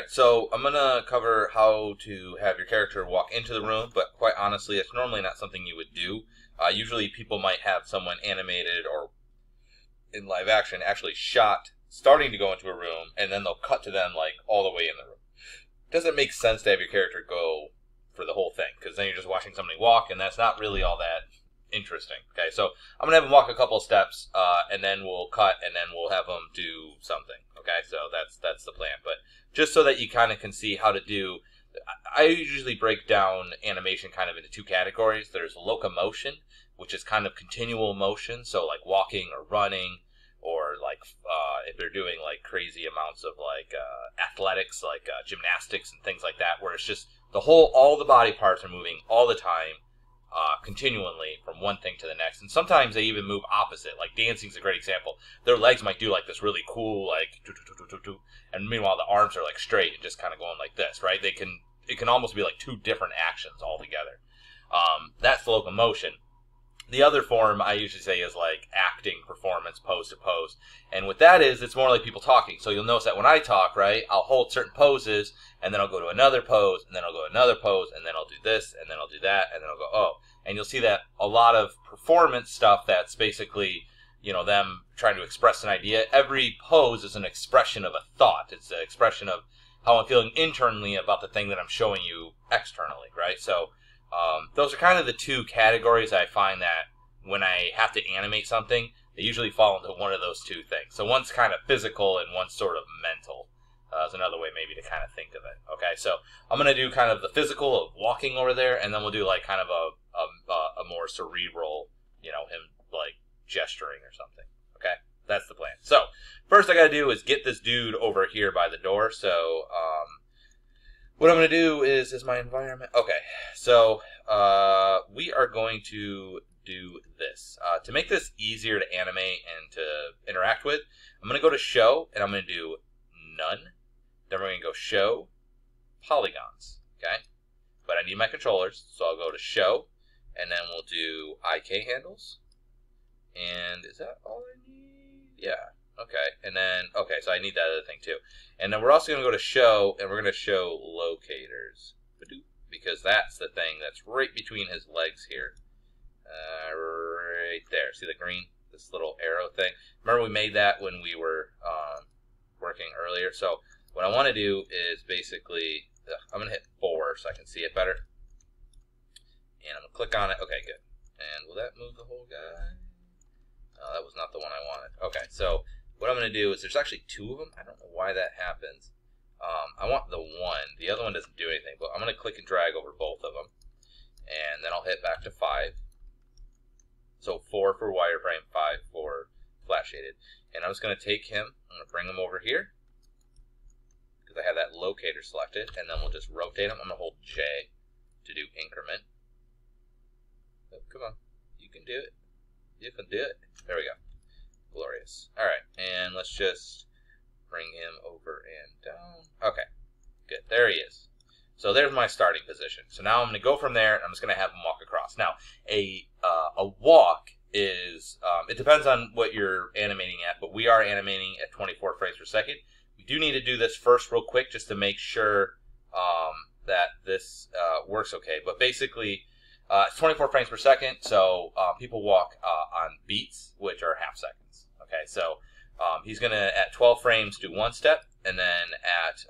Alright, so I'm going to cover how to have your character walk into the room, but quite honestly, it's normally not something you would do. Usually people might have someone animated or in live action actually shot starting to go into a room, and then they'll cut to them like all the way in the room. It doesn't make sense to have your character go for the whole thing, because then you're just watching somebody walk, and that's not really all that interesting. Okay, so I'm going to have them walk a couple of steps, and then we'll cut, and then we'll have them do something. Okay, so that's the plan. But just so that you kind of can see how to do, I usually break down animation kind of into two categories. There's locomotion, which is kind of continual motion, so like walking or running, or like if they're doing like crazy amounts of like athletics, like gymnastics and things like that, where it's just all the body parts are moving all the time, continually from one thing to the next. And sometimes they even move opposite. Like dancing's a great example. Their legs might do like this really cool like and meanwhile the arms are like straight and just kind of going like this, right? It can almost be like two different actions altogether. That's locomotion. The other form I usually say is like acting, performance, pose to pose. And what that is, it's more like people talking. So you'll notice that when I talk, right, I'll hold certain poses, and then I'll go to another pose, and then I'll go to another pose, and then I'll do this, and then I'll do that, and then I'll go, oh. And you'll see that a lot of performance stuff that's basically, you know, them trying to express an idea. Every pose is an expression of a thought. It's an expression of how I'm feeling internally about the thing that I'm showing you externally, right? So those are kind of the two categories I find that when I have to animate something, they usually fall into one of those two things. So one's kind of physical and one's sort of mental. Is another way maybe to kind of think of it. Okay, so I'm going to do kind of the physical of walking over there, and then we'll do like kind of a more cerebral, you know, him like gesturing or something. Okay, that's the plan. So first I got to do is get this dude over here by the door. So what I'm going to do is my environment. Okay, so we are going to do this. To make this easier to animate and to interact with, I'm going to go to show, and I'm going to do none. Then we're going to go show polygons. Okay, but I need my controllers, so I'll go to show, and then we'll do IK handles. And is that all I need? Yeah. Okay, and then, okay, so I need that other thing too. And then we're also going to go to show, and we're going to show locators, because that's the thing that's right between his legs here. Right there. See the green? This little arrow thing? Remember we made that when we were working earlier? So what I want to do is basically, I'm going to hit 4 so I can see it better. And I'm going to click on it. Okay, good. And will that move the whole guy? No, that was not the one I wanted. Okay, so what I'm going to do is there's actually 2 of them. I don't know why that happens. I want the one. The other one doesn't do anything, but I'm going to click and drag over both of them. And then I'll hit back to 5. So 4 for wireframe, 5 for flat shaded. And I'm just going to take him, I'm going to bring him over here, because I have that locator selected, and then we'll just rotate him. I'm going to hold J to do increment. Oh, come on, you can do it. You can do it. There we go. Glorious. Alright, and let's just bring him over and down. Okay, good. There he is. So there's my starting position. So now I'm going to go from there, and I'm just going to have him walk across. Now, a walk is, it depends on what you're animating at, but we are animating at 24 frames per second. We do need to do this first real quick just to make sure that this works okay. But basically, it's 24 frames per second, so people walk on beats, which are half seconds. Okay, so he's going to, at 12 frames, do one step, and then at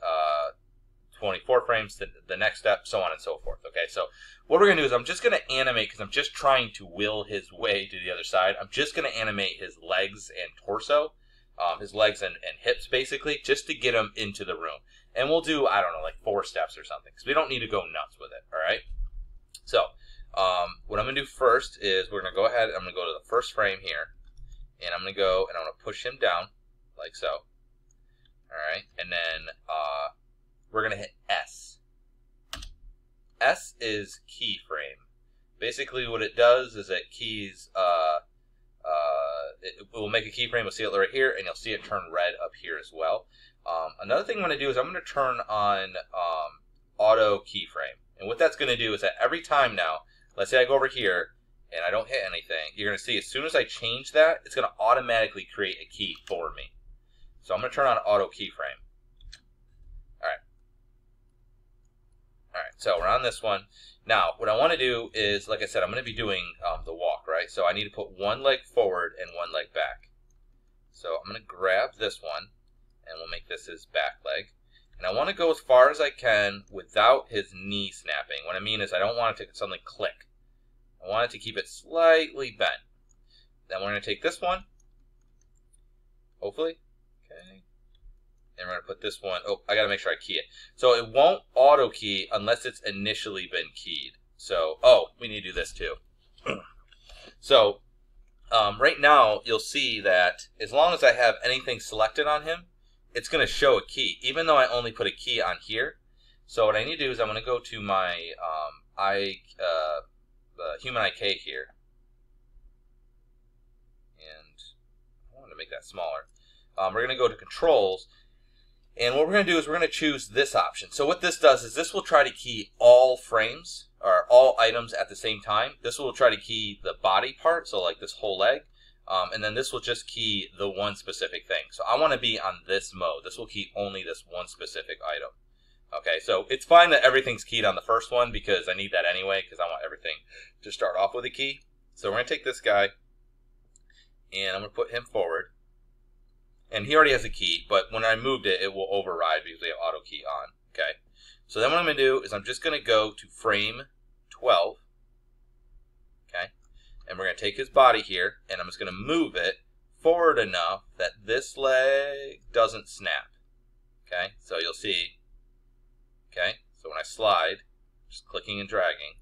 24 frames, the next step, so on and so forth. Okay, so what we're going to do is I'm just going to animate, because I'm just trying to will his way to the other side. I'm just going to animate his legs and torso, his legs and hips, basically, just to get him into the room. And we'll do, I don't know, like 4 steps or something, because we don't need to go nuts with it, all right? So what I'm going to do first is we're going to go ahead, I'm going to go to the first frame here, and I'm going to go and I'm going to push him down, like so. All right, and then we're going to hit S. S is keyframe. Basically what it does is it keys, it will make a keyframe. We'll see it right here, and you'll see it turn red up here as well. Another thing I'm going to do is I'm going to turn on auto keyframe. And what that's going to do is that every time now, let's say I go over here and I don't hit anything, you're going to see as soon as I change that, it's going to automatically create a key for me. So I'm going to turn on auto keyframe. Alright, So we're on this one. Now, what I want to do is, like I said, I'm going to be doing the walk, right? So I need to put one leg forward and one leg back. So I'm going to grab this one, and we'll make this his back leg. And I want to go as far as I can without his knee snapping. What I mean is I don't want it to suddenly click. I want it to keep it slightly bent. Then we're going to take this one, hopefully. Okay. And we're going to put this one, oh, I got to make sure I key it. So it won't auto key unless it's initially been keyed. So, oh, we need to do this too. So, right now you'll see that as long as I have anything selected on him, it's going to show a key, even though I only put a key on here. So what I need to do is I'm going to go to my human IK here. And I wanted to make that smaller. We're going to go to controls. And what we're going to do is we're going to choose this option. So what this does is this will try to key all frames or all items at the same time. This will try to key the body part, so like this whole leg. And then this will just key the one specific thing. So I want to be on this mode. This will key only this one specific item. Okay, so it's fine that everything's keyed on the first one because I need that anyway because I want everything to start off with a key. So we're going to take this guy and I'm going to put him forward. And he already has a key, but when I moved it, it will override because we have auto key on. Okay, so then what I'm going to do is I'm just going to go to frame 12. Okay, and we're going to take his body here, and I'm just going to move it forward enough that this leg doesn't snap. Okay, so you'll see. Okay, so when I slide, just clicking and dragging.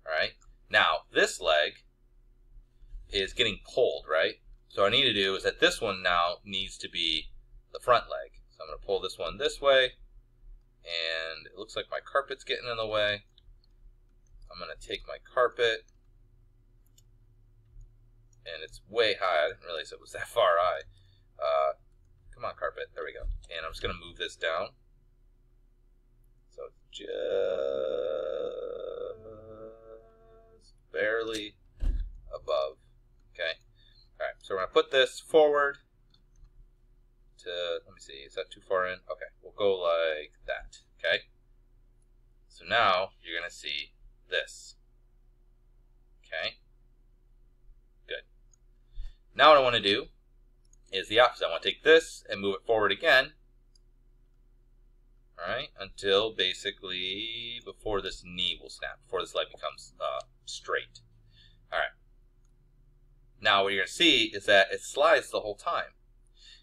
All right, now this leg is getting pulled, right? So what I need to do is that this one now needs to be the front leg. So I'm going to pull this one this way, and it looks like my carpet's getting in the way. I'm going to take my carpet, and it's way high. I didn't realize it was that far high. Come on, carpet. There we go. And I'm just going to move this down. So just barely above. Okay. All right, so we're going to put this forward to, let me see, is that too far in? Okay, we'll go like that, okay? So now you're going to see this, okay? Good. Now what I want to do is the opposite. I want to take this and move it forward again, all right, until basically before this knee will snap, before this leg becomes straight. All right. Now what you're going to see is that it slides the whole time.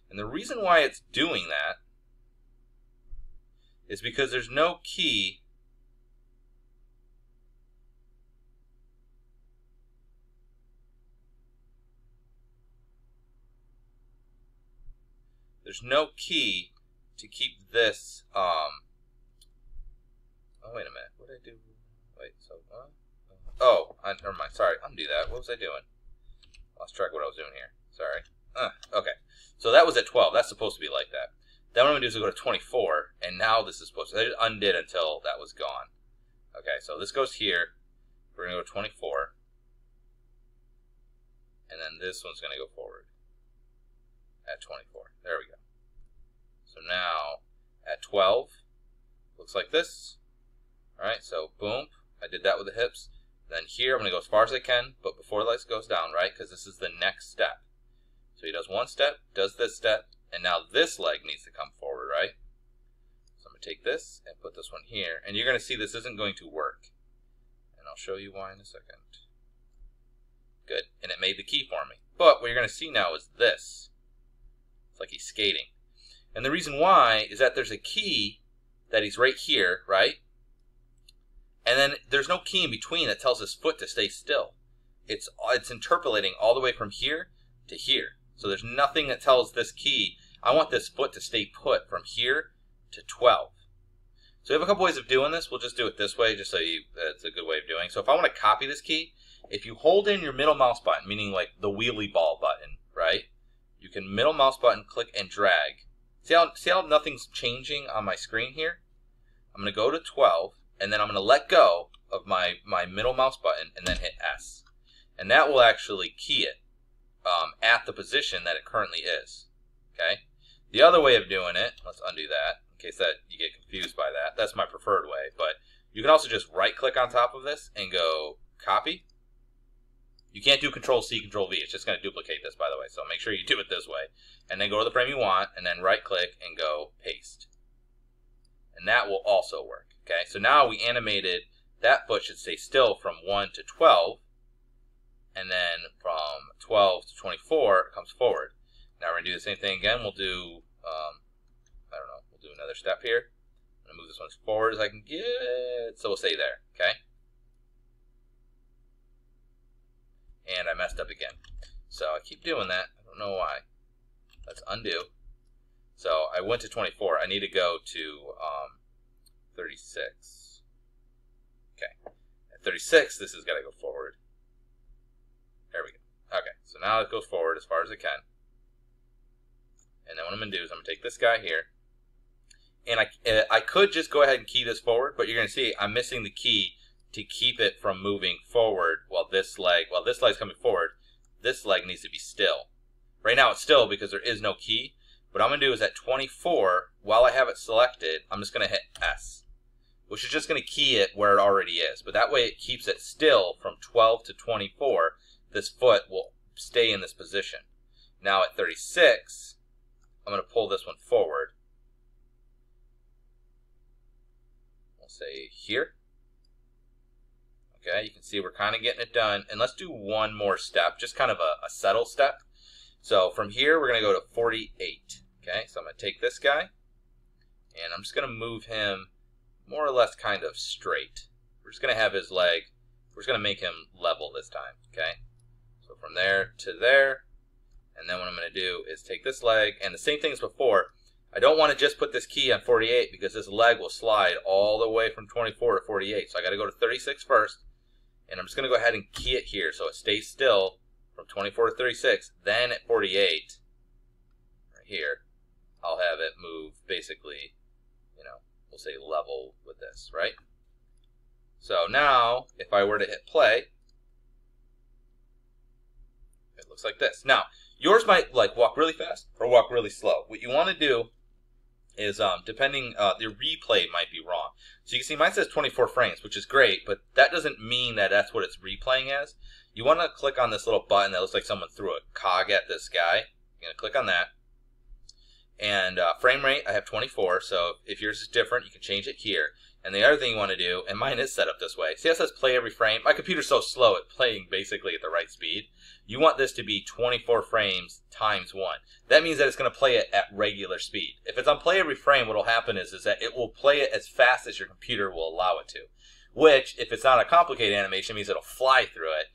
And the reason why it's doing that is because there's no key to keep this oh, wait a minute. What did I do? Wait, so oh, never mind. Sorry, undo that. What was I doing? Lost track of what I was doing here. Sorry. Okay. So that was at 12. That's supposed to be like that. Then what I'm going to do is go to 24, and now this is supposed to... I just undid until that was gone. Okay, so this goes here. We're going to go to 24. And then this one's going to go forward at 24. There we go. So now at 12, looks like this. All right, so boom. I did that with the hips. Then here, I'm going to go as far as I can, but before the leg goes down, right? Because this is the next step. So he does one step, does this step, and now this leg needs to come forward, right? So I'm going to take this and put this one here. And you're going to see this isn't going to work. And I'll show you why in a second. Good. And it made the key for me. But what you're going to see now is this. It's like he's skating. And the reason why is that there's a key that he's right here, right? And then there's no key in between that tells his foot to stay still. It's interpolating all the way from here to here. So there's nothing that tells this key, I want this foot to stay put from here to 12. So we have a couple ways of doing this. We'll just do it this way, just so it's a good way of doing. So if I want to copy this key, if you hold in your middle mouse button, meaning like the wheelie ball button, right? You can middle mouse button, click and drag. See how nothing's changing on my screen here? I'm going to go to 12. And then I'm going to let go of my middle mouse button and then hit S. And that will actually key it at the position that it currently is. Okay. The other way of doing it, let's undo that in case that you get confused by that. That's my preferred way. But You can also just right-click on top of this and go copy. You can't do Control-C, Control-V. It's just going to duplicate this, by the way. So make sure you do it this way. And then go to the frame you want, and then right-click and go paste. And that will also work. Okay, so now we animated, that foot should stay still from 1 to 12. And then from 12 to 24, it comes forward. Now we're going to do the same thing again. We'll do, I don't know, we'll do another step here. I'm going to move this one as forward as I can get. So we'll stay there, okay? And I messed up again. So I keep doing that. I don't know why. Let's undo. So I went to 24. I need to go to 36. Okay. At 36, this has got to go forward. There we go. Okay. So now it goes forward as far as it can. And then what I'm going to do is I'm going to take this guy here. And I could just go ahead and key this forward, but you're going to see I'm missing the key to keep it from moving forward while this leg's coming forward. This leg needs to be still. Right now it's still because there is no key. What I'm going to do is at 24, while I have it selected, I'm just going to hit S, which is just going to key it where it already is. But that way it keeps it still from 12 to 24. This foot will stay in this position. Now at 36, I'm going to pull this one forward. We'll say here. Okay, you can see we're kind of getting it done. And let's do one more step, just kind of a settle step. So from here, we're going to go to 48. Okay, so I'm going to take this guy, and I'm just going to move him more or less kind of straight. We're just going to have his leg, we're just going to make him level this time. Okay, so from there to there, and then what I'm going to do is take this leg, and the same thing as before. I don't want to just put this key on 48 because this leg will slide all the way from 24 to 48. So I got to go to 36 first. And I'm just going to go ahead and key it here so it stays still from 24 to 36. Then at 48, right here, I'll have it move basically, you know, we'll say level with this, right? So now, if I were to hit play, it looks like this. Now, yours might like walk really fast or walk really slow. What you want to do is depending, the replay might be wrong. So you can see mine says 24 frames, which is great, but that doesn't mean that that's what it's replaying as. You want to click on this little button that looks like someone threw a cog at this guy. You're going to click on that. And frame rate, I have 24, so if yours is different, you can change it here. And the other thing you want to do, and mine is set up this way. See how it says play every frame? My computer's so slow at playing basically at the right speed. You want this to be 24 frames times 1. That means that it's going to play it at regular speed. If it's on play every frame, what will happen is that it will play it as fast as your computer will allow it to. Which, if it's not a complicated animation, means it'll fly through it.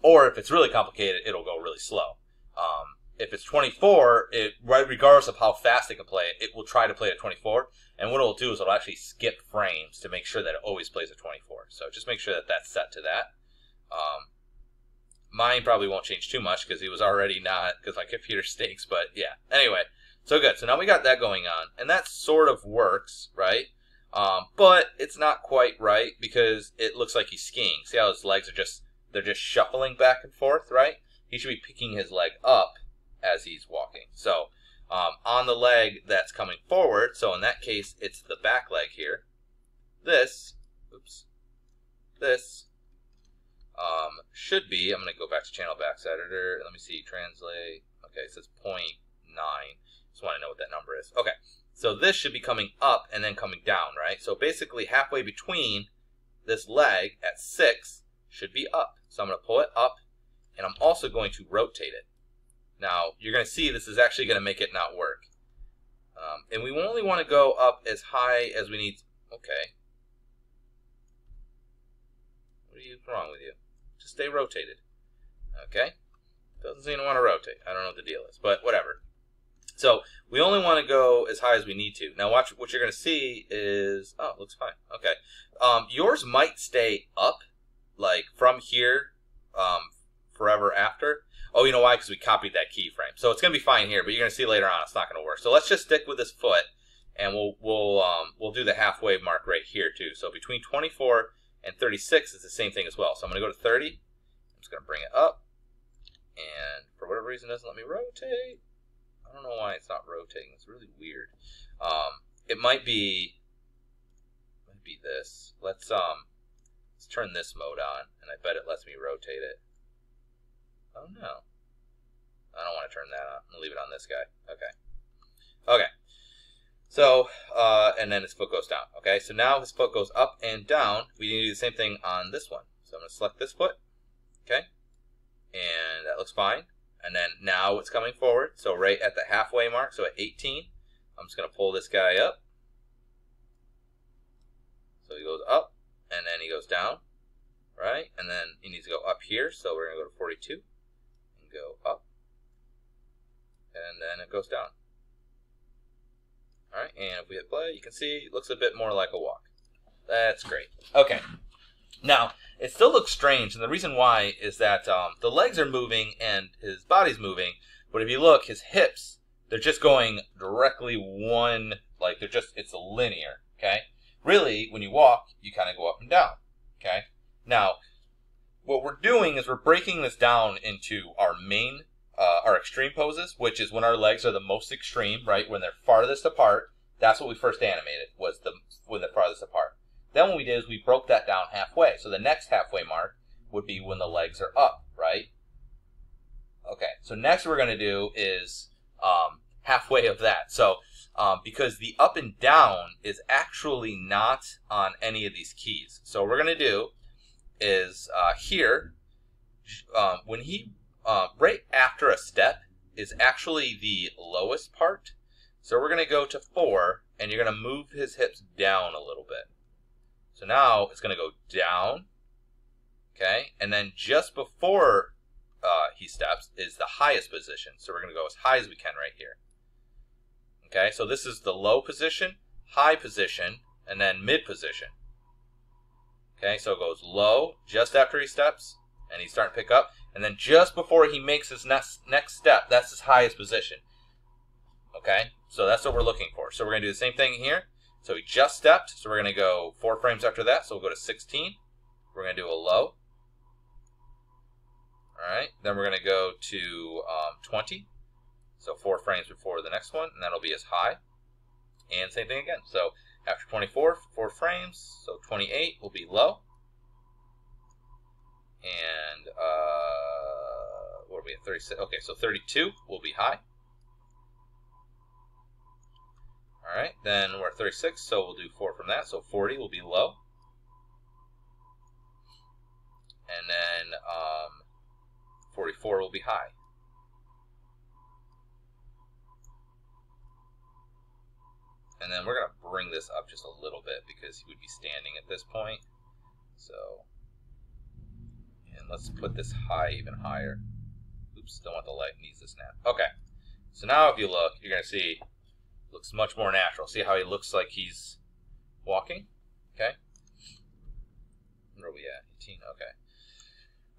Or if it's really complicated, it'll go really slow. If it's 24, regardless of how fast it can play it, it will try to play at 24. And what it'll do is it'll actually skip frames to make sure that it always plays at 24. So just make sure that that's set to that. Mine probably won't change too much because he was already not, because my computer stinks. But yeah, anyway, so good. So now we got that going on. And that sort of works, right? But it's not quite right because it looks like he's skiing. See how his legs are they're just shuffling back and forth, right? He should be picking his leg up as he's walking. So on the leg that's coming forward, so in that case, it's the back leg here. This should be, I'm going to go back to Channel Backs Editor. Let me see, translate. Okay, it says 0.9. Just want to know what that number is. Okay, so this should be coming up and then coming down, right? So basically halfway between this leg at 6 should be up. So I'm going to pull it up, and I'm also going to rotate it. Now, you're going to see this is actually going to make it not work. And we only want to go up as high as we need. Okay. What are wrong with you? Just stay rotated. Okay. Doesn't seem to want to rotate. I don't know what the deal is, but whatever. So we only want to go as high as we need to. Now watch, what you're going to see is, oh, it looks fine. Okay. Yours might stay up, like from here, forever after. Oh, you know why? Because we copied that keyframe. So it's going to be fine here, but you're going to see later on it's not going to work. So let's just stick with this foot, and we'll do the halfway mark right here too. So between 24 and 36 is the same thing as well. So I'm going to go to 30. I'm just going to bring it up, and for whatever reason it doesn't let me rotate. I don't know why it's not rotating. It's really weird. It might be should be this. Let's turn this mode on, and I bet it lets me rotate it. Oh no. I don't want to turn that on. I'm going to leave it on this guy. Okay. Okay. So, and then his foot goes down. Okay, so now his foot goes up and down. We need to do the same thing on this one. So I'm going to select this foot. Okay. And that looks fine. And then now it's coming forward. So right at the halfway mark, so at 18, I'm just going to pull this guy up. So he goes up, and then he goes down. Right? And then he needs to go up here. So we're going to go to 42 and go up. And then it goes down. Alright, and if we hit play, you can see it looks a bit more like a walk. That's great. Okay. Now, it still looks strange, and the reason why is that the legs are moving and his body's moving, but if you look, his hips, they're just going directly one, like it's a linear, okay? Really, when you walk, you kind of go up and down, okay? Now, what we're doing is we're breaking this down into our main our extreme poses, which is when our legs are the most extreme, right? When they're farthest apart. That's what we first animated, was when they're farthest apart. Then what we did is we broke that down halfway. So the next halfway mark would be when the legs are up, right? Okay, so next what we're going to do is halfway of that. So because the up and down is actually not on any of these keys. So what we're going to do is here, when he right after a step is actually the lowest part. So we're going to go to 4, and you're going to move his hips down a little bit. So now it's going to go down, okay? And then just before he steps is the highest position. So we're going to go as high as we can right here. Okay, so this is the low position, high position, and then mid position. Okay, so it goes low just after he steps, and he's starting to pick up. And then just before he makes his next step, that's his highest position. Okay, so that's what we're looking for. So we're going to do the same thing here. So he just stepped, so we're going to go 4 frames after that. So we'll go to 16. We're going to do a low. All right, then we're going to go to 20. So 4 frames before the next one, and that'll be as high. And same thing again. So after 24, 4 frames. So 28 will be low. And what are we at? 36. Okay, so 32 will be high. All right, then we're at 36, so we'll do 4 from that. So 40 will be low. And then 44 will be high. And then we're going to bring this up just a little bit because he would be standing at this point. So, and let's put this high even higher. Oops, don't want the light, needs to snap. Okay, so now if you look, you're going to see it looks much more natural. See how he looks like he's walking? Okay. Where are we at? 18, okay.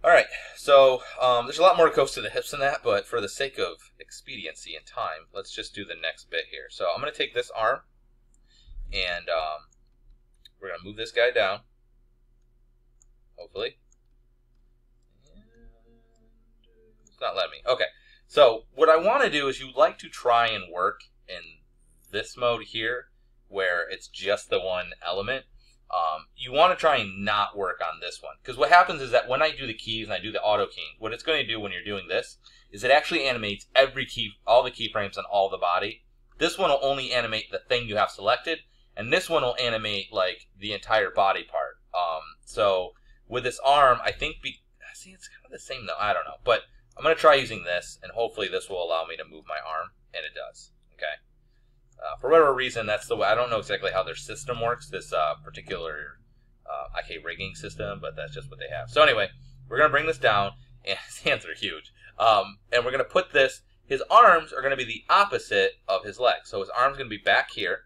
All right, so there's a lot more that goes to the hips than that, but for the sake of expediency and time, let's just do the next bit here. So I'm going to take this arm, and we're going to move this guy down, hopefully. It's not letting me. Okay, so what I want to do is you'd like to try and work in this mode here, where it's just the one element. You want to try and not work on this one, because what happens is that when I do the keys and I do the auto keying, what it's going to do when you're doing this is it actually animates every key, all the keyframes on all the body. This one will only animate the thing you have selected, and this one will animate like the entire body part. So with this arm, I think see, it's kind of the same though. I don't know, but I'm going to try using this, and hopefully this will allow me to move my arm, and it does. Okay. For whatever reason, that's the way. I don't know exactly how their system works, this particular IK rigging system, but that's just what they have. So anyway, we're going to bring this down, and his hands are huge. And we're going to put this, his arms are going to be the opposite of his legs. So his arm's going to be back here,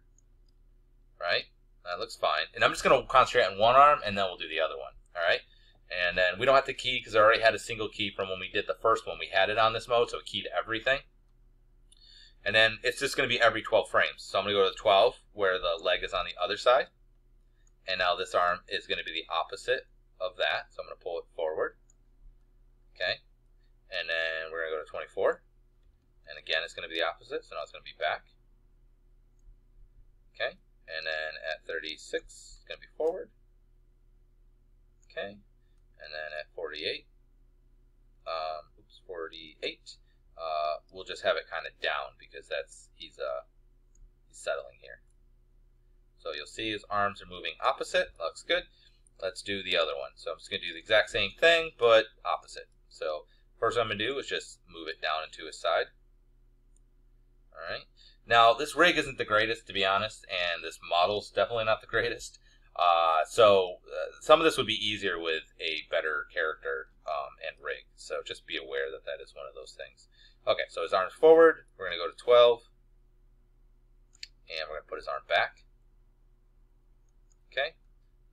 right? That looks fine. And I'm just going to concentrate on one arm, and then we'll do the other one, all right? And then we don't have to key, because I already had a single key from when we did the first one. We had it on this mode, so it keyed everything. And then it's just going to be every 12 frames. So I'm going to go to 12, where the leg is on the other side. And now this arm is going to be the opposite of that. So I'm going to pull it forward. Okay. And then we're going to go to 24. And again, it's going to be the opposite. So now it's going to be back. Okay. And then at 36, it's going to be forward. Okay. And then at 48, 48, we'll just have it kind of down because he's settling here. So you'll see his arms are moving opposite. Looks good. Let's do the other one. So I'm just going to do the exact same thing, but opposite. So first I'm going to do is just move it down into his side. All right. Now, this rig isn't the greatest, to be honest, and this model's definitely not the greatest. So some of this would be easier with a better character and rig. So just be aware that that is one of those things. Okay, so his arm's forward. We're going to go to 12. And we're going to put his arm back. Okay.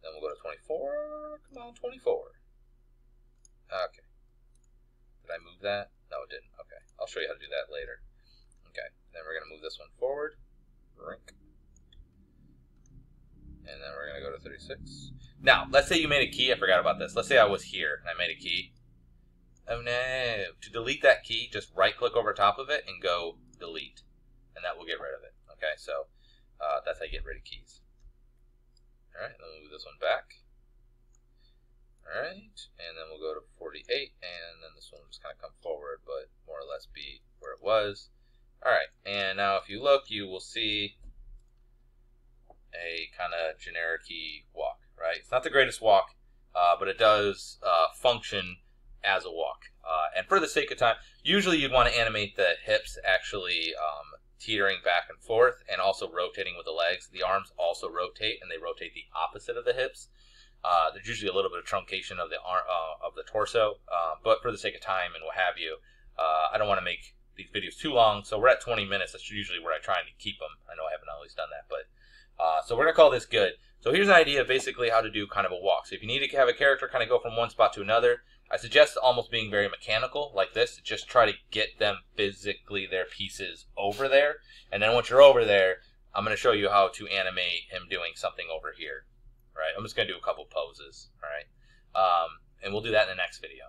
Then we'll go to 24. Come on, 24. Okay. Did I move that? No, it didn't. Okay. I'll show you how to do that later. Okay. Then we're going to move this one forward. Rink. And then we're going to go to 36. Now, let's say you made a key. I forgot about this. Let's say I was here and I made a key. Oh no. To delete that key, just right-click over top of it and go delete. And that will get rid of it. Okay, so that's how you get rid of keys. All right, then we'll move this one back. All right, and then we'll go to 48, and then this one will just kind of come forward, but more or less be where it was. All right, and now if you look, you will see a kind of generic-y walk, right? It's not the greatest walk, but it does function as a walk. And for the sake of time, usually you'd want to animate the hips actually teetering back and forth and also rotating with the legs. The arms also rotate, and they rotate the opposite of the hips. There's usually a little bit of truncation of the torso, but for the sake of time and what have you, I don't want to make these videos too long, so we're at 20 minutes. That's usually where I try and keep them. I know I haven't always done that, but so we're going to call this good. So here's an idea of basically how to do kind of a walk. So if you need to have a character kind of go from one spot to another, I suggest almost being very mechanical like this. Just try to get them physically, their pieces over there. And then once you're over there, I'm going to show you how to animate him doing something over here. Right? I'm just going to do a couple poses. All right? And we'll do that in the next video.